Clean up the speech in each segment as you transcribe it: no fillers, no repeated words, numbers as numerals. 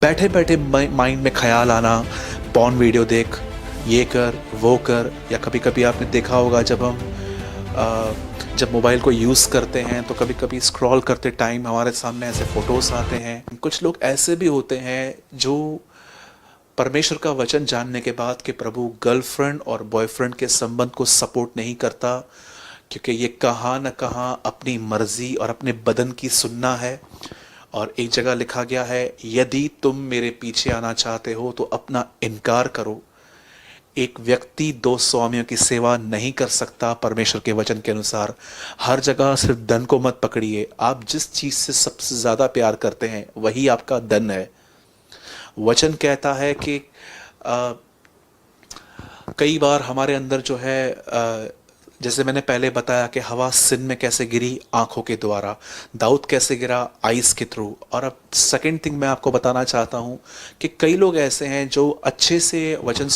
बैठे बैठे माइंड में ख्याल आना, पॉर्न वीडियो देख, ये कर वो कर। या कभी कभी आपने देखा होगा जब मोबाइल को यूज़ करते हैं तो कभी कभी स्क्रॉल करते टाइम हमारे सामने ऐसे फ़ोटोज़ आते हैं। कुछ लोग ऐसे भी होते हैं जो परमेश्वर का वचन जानने के बाद कि प्रभु गर्लफ्रेंड और बॉयफ्रेंड के संबंध को सपोर्ट नहीं करता, क्योंकि ये कहाँ न कहाँ अपनी मर्जी और अपने बदन की सुनना है। और एक जगह लिखा गया है, यदि तुम मेरे पीछे आना चाहते हो तो अपना इनकार करो। एक व्यक्ति दो स्वामियों की सेवा नहीं कर सकता परमेश्वर के वचन के अनुसार। हर जगह सिर्फ धन को मत पकड़िए। आप जिस चीज से सबसे ज्यादा प्यार करते हैं वही आपका धन है। वचन कहता है कि कई बार हमारे अंदर जो है, जैसे मैंने पहले बताया कि हवा सिन में कैसे गिरी, आंखों के द्वारा। दाऊद कैसे गिरा, आइस के थ्रू। और अब सेकंड थिंग मैं आपको बताना चाहता हूं कि कई लोग ऐसे हैं जो अच्छे से वचन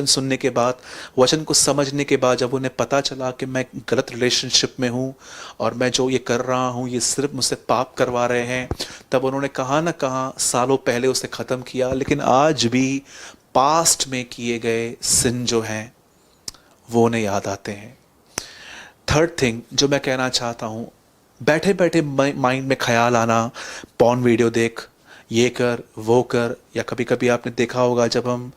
सुनने के बाद, वचन को समझने के बाद, जब उन्हें पता चला कि मैं गलत रिलेशनशिप में हूं और मैं जो ये कर रहा हूं ये सिर्फ मुझसे पाप करवा रहे हैं, तब उन्होंने कहाँ ना कहाँ सालों पहले उसे ख़त्म किया। लेकिन आज भी पास्ट में किए गए सिन जो हैं वो उन्हें याद आते हैं। थर्ड थिंग जो मैं कहना चाहता हूँ, बैठे बैठे माइंड में ख्याल आना, पॉर्न वीडियो देख, ये कर वो कर। या कभी कभी आपने देखा होगा जब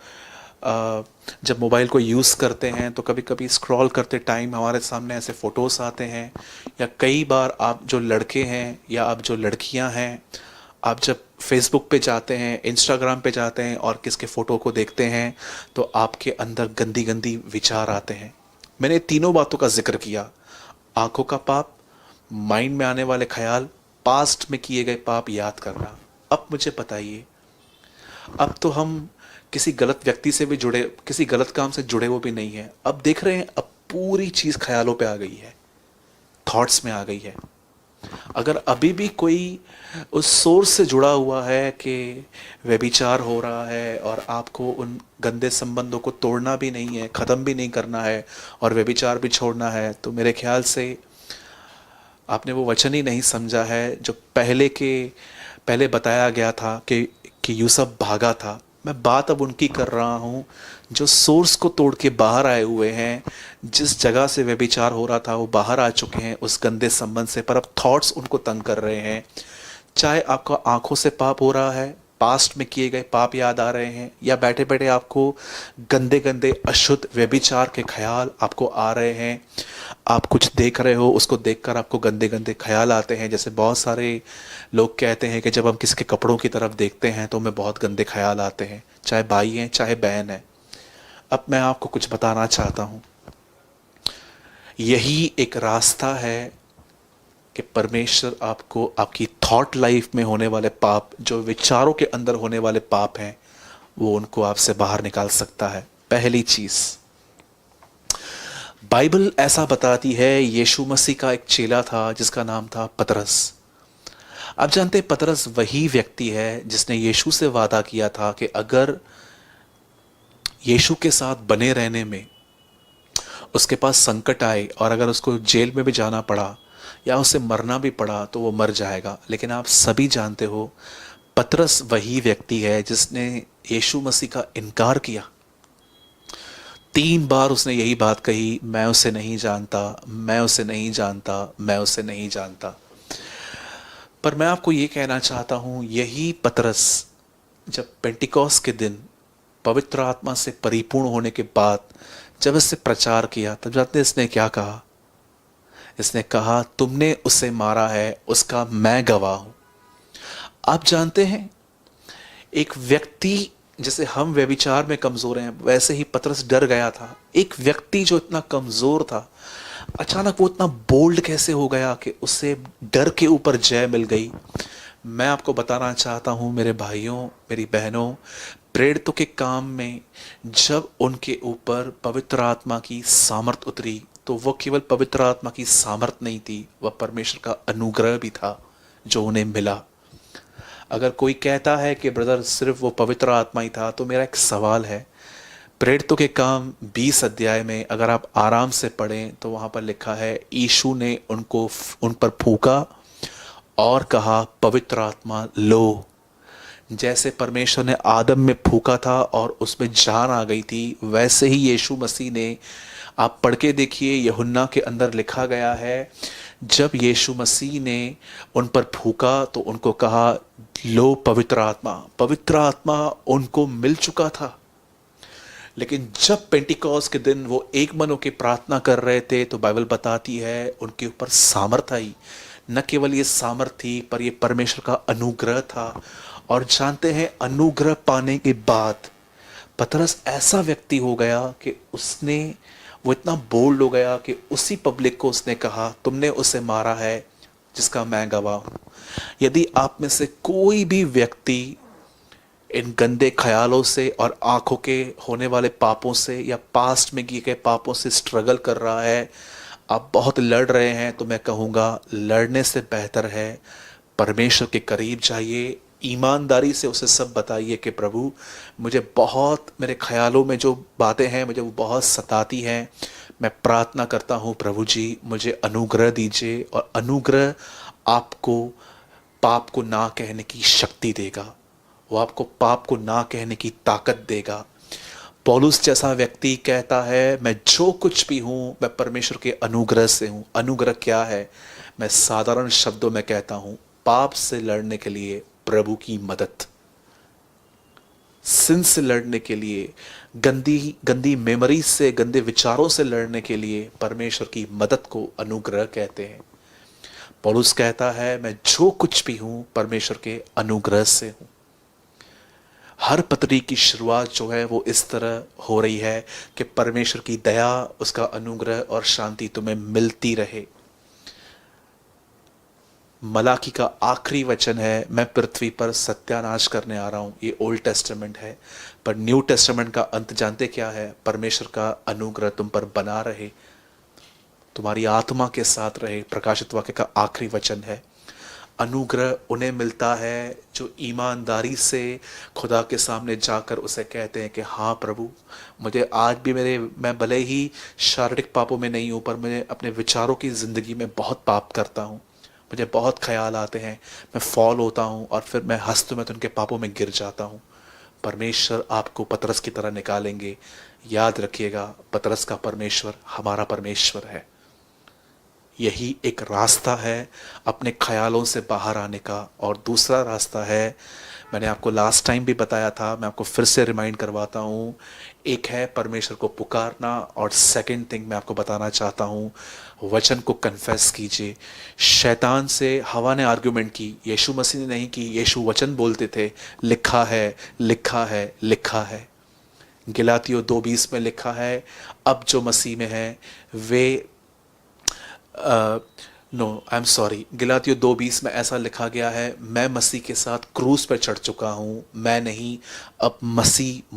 मोबाइल को यूज़ करते हैं तो कभी कभी स्क्रॉल करते टाइम हमारे सामने ऐसे फ़ोटोज़ आते हैं। या कई बार आप जो लड़के हैं या आप जो लड़कियां हैं, आप जब फेसबुक पे जाते हैं, इंस्टाग्राम पे जाते हैं और किसके फ़ोटो को देखते हैं तो आपके अंदर गंदी गंदी विचार आते हैं। मैंने तीनों बातों का जिक्र किया, आंखों का पाप, माइंड में आने वाले ख्याल, पास्ट में किए गए पाप याद करना। अब मुझे बताइए, अब तो हम किसी गलत व्यक्ति से भी जुड़े, किसी गलत काम से जुड़े हुए भी नहीं है। अब देख रहे हैं, अब पूरी चीज ख्यालों पे आ गई है, थॉट्स में आ गई है। अगर अभी भी कोई उस सोर्स से जुड़ा हुआ है कि व्यभिचार हो रहा है और आपको उन गंदे संबंधों को तोड़ना भी नहीं है, ख़त्म भी नहीं करना है और व्यभिचार भी छोड़ना है, तो मेरे ख्याल से आपने वो वचन ही नहीं समझा है जो पहले बताया गया था कि यूसुफ भागा था। मैं बात अब उनकी कर रहा हूँ जो सोर्स को तोड़ के बाहर आए हुए हैं। जिस जगह से व्यभिचार हो रहा था वो बाहर आ चुके हैं उस गंदे संबंध से, पर अब थॉट्स उनको तंग कर रहे हैं। चाहे आपका आंखों से पाप हो रहा है, पास्ट में किए गए पाप याद आ रहे हैं, या बैठे बैठे आपको गंदे गंदे अशुद्ध व्यभिचार के ख्याल आपको आ रहे हैं। आप कुछ देख रहे हो, उसको देखकर आपको गंदे गंदे ख्याल आते हैं। जैसे बहुत सारे लोग कहते हैं कि जब हम किसी के कपड़ों की तरफ देखते हैं तो हमें बहुत गंदे ख्याल आते हैं, चाहे भाई हैं चाहे बहन है। अब मैं आपको कुछ बताना चाहता हूं, यही एक रास्ता है कि परमेश्वर आपको आपकी थॉट लाइफ में होने वाले पाप, जो विचारों के अंदर होने वाले पाप हैं, वो उनको आपसे बाहर निकाल सकता है। पहली चीज, बाइबल ऐसा बताती है, यीशु मसीह का एक चेला था जिसका नाम था पतरस। आप जानते हैं पतरस वही व्यक्ति है जिसने यीशु से वादा किया था कि अगर यीशु के साथ बने रहने में उसके पास संकट आए और अगर उसको जेल में भी जाना पड़ा या उसे मरना भी पड़ा तो वो मर जाएगा। लेकिन आप सभी जानते हो पतरस वही व्यक्ति है जिसने यीशु मसीह का इनकार किया। 3 बार उसने यही बात कही, मैं उसे नहीं जानता, मैं उसे नहीं जानता, मैं उसे नहीं जानता। पर मैं आपको ये कहना चाहता हूं, यही पतरस जब पेंटिकॉस के दिन पवित्र आत्मा से परिपूर्ण होने के बाद जब इससे प्रचार किया, तब जानते इसने क्या कहा? इसने कहा, तुमने उसे मारा है, उसका मैं गवाह हूं। आप जानते हैं, एक व्यक्ति, जैसे हम व्यभिचार में कमजोर हैं वैसे ही पतरस डर गया था। एक व्यक्ति जो इतना कमजोर था, अचानक वो इतना बोल्ड कैसे हो गया कि उसे डर के ऊपर जय मिल गई। मैं आपको बताना चाहता हूं मेरे भाइयों, मेरी बहनों, प्रेरितों के काम में जब उनके ऊपर पवित्र आत्मा की सामर्थ उतरी तो वो केवल पवित्र आत्मा की सामर्थ नहीं थी, वह परमेश्वर का अनुग्रह भी था जो उन्हें मिला। अगर कोई कहता है कि ब्रदर सिर्फ वो पवित्र आत्मा ही था, तो मेरा एक सवाल है, प्रेरितों के काम 20 अध्याय में अगर आप आराम से पढ़ें तो वहां पर लिखा है, यीशु ने उन पर फूंका और कहा, पवित्र आत्मा लो, जैसे परमेश्वर ने आदम में फूका था और उसमें जान आ गई थी, वैसे ही यीशु मसीह ने, आप पढ़ के देखिए, यूहन्ना के अंदर लिखा गया है, जब यीशु मसीह ने उन पर फूका तो उनको कहा, लो पवित्र आत्मा। पवित्र आत्मा उनको मिल चुका था, लेकिन जब पेंटिकॉस के दिन वो एक मन होकर प्रार्थना कर रहे थे तो बाइबल बताती है उनके ऊपर सामर्थ आई। न केवल ये सामर्थ थी, पर ये परमेश्वर का अनुग्रह था। और जानते हैं, अनुग्रह पाने के बाद पतरस ऐसा व्यक्ति हो गया कि उसने, वो इतना बोल्ड हो गया कि उसी पब्लिक को उसने कहा, तुमने उसे मारा है जिसका मैं गवाह हूं। यदि आप में से कोई भी व्यक्ति इन गंदे ख्यालों से और आंखों के होने वाले पापों से या पास्ट में किए गए पापों से स्ट्रगल कर रहा है, आप बहुत लड़ रहे हैं, तो मैं कहूँगा लड़ने से बेहतर है परमेश्वर के करीब जाइए, ईमानदारी से उसे सब बताइए कि प्रभु, मुझे बहुत, मेरे ख्यालों में जो बातें हैं मुझे वो बहुत सताती हैं। मैं प्रार्थना करता हूँ प्रभु जी, मुझे अनुग्रह दीजिए, और अनुग्रह आपको पाप को ना कहने की शक्ति देगा, वो आपको पाप को ना कहने की ताकत देगा। पौलुस जैसा व्यक्ति कहता है, मैं जो कुछ भी हूं मैं परमेश्वर के अनुग्रह से हूं। अनुग्रह क्या है? मैं साधारण शब्दों में कहता हूं, पाप से लड़ने के लिए प्रभु की मदद, सिन से लड़ने के लिए, गंदी गंदी मेमोरी से, गंदे विचारों से लड़ने के लिए परमेश्वर की मदद को अनुग्रह कहते हैं। पौलुस कहता है, मैं जो कुछ भी हूं परमेश्वर के अनुग्रह से हूं। हर पत्री की शुरुआत जो है वो इस तरह हो रही है कि परमेश्वर की दया, उसका अनुग्रह और शांति तुम्हें मिलती रहे। मलाकी का आखिरी वचन है, मैं पृथ्वी पर सत्यानाश करने आ रहा हूं। ये ओल्ड टेस्टामेंट है, पर न्यू टेस्टामेंट का अंत जानते क्या है? परमेश्वर का अनुग्रह तुम पर बना रहे, तुम्हारी आत्मा के साथ रहे। प्रकाशित वाक्य का आखिरी वचन है। अनुग्रह उन्हें मिलता है जो ईमानदारी से खुदा के सामने जाकर उसे कहते हैं कि हाँ प्रभु, मुझे आज भी मैं भले ही शारीरिक पापों में नहीं हूँ, पर मुझे अपने विचारों की ज़िंदगी में बहुत पाप करता हूँ। मुझे बहुत ख्याल आते हैं, मैं फॉल होता हूँ और फिर मैं हंसते में तो उनके पापों में गिर जाता हूँ। परमेश्वर आपको पतरस की तरह निकालेंगे। याद रखिएगा, पतरस का परमेश्वर हमारा परमेश्वर है। यही एक रास्ता है अपने ख्यालों से बाहर आने का। और दूसरा रास्ता है, मैंने आपको लास्ट टाइम भी बताया था, मैं आपको फिर से रिमाइंड करवाता हूँ। एक है परमेश्वर को पुकारना, और सेकंड थिंग मैं आपको बताना चाहता हूँ, वचन को कन्फेस कीजिए। शैतान से हवा ने आर्ग्यूमेंट की, यीशु मसीह ने नहीं की। यीशु वचन बोलते थे, लिखा है, लिखा है, लिखा है। गलातियों 2:20 में लिखा है, अब जो मसीह में है वे, नो आई एम सॉरी, गलातियों 2:20 में ऐसा लिखा गया है, मैं मसीह के साथ क्रूस पर चढ़ चुका हूँ, मैं नहीं, अब मसीह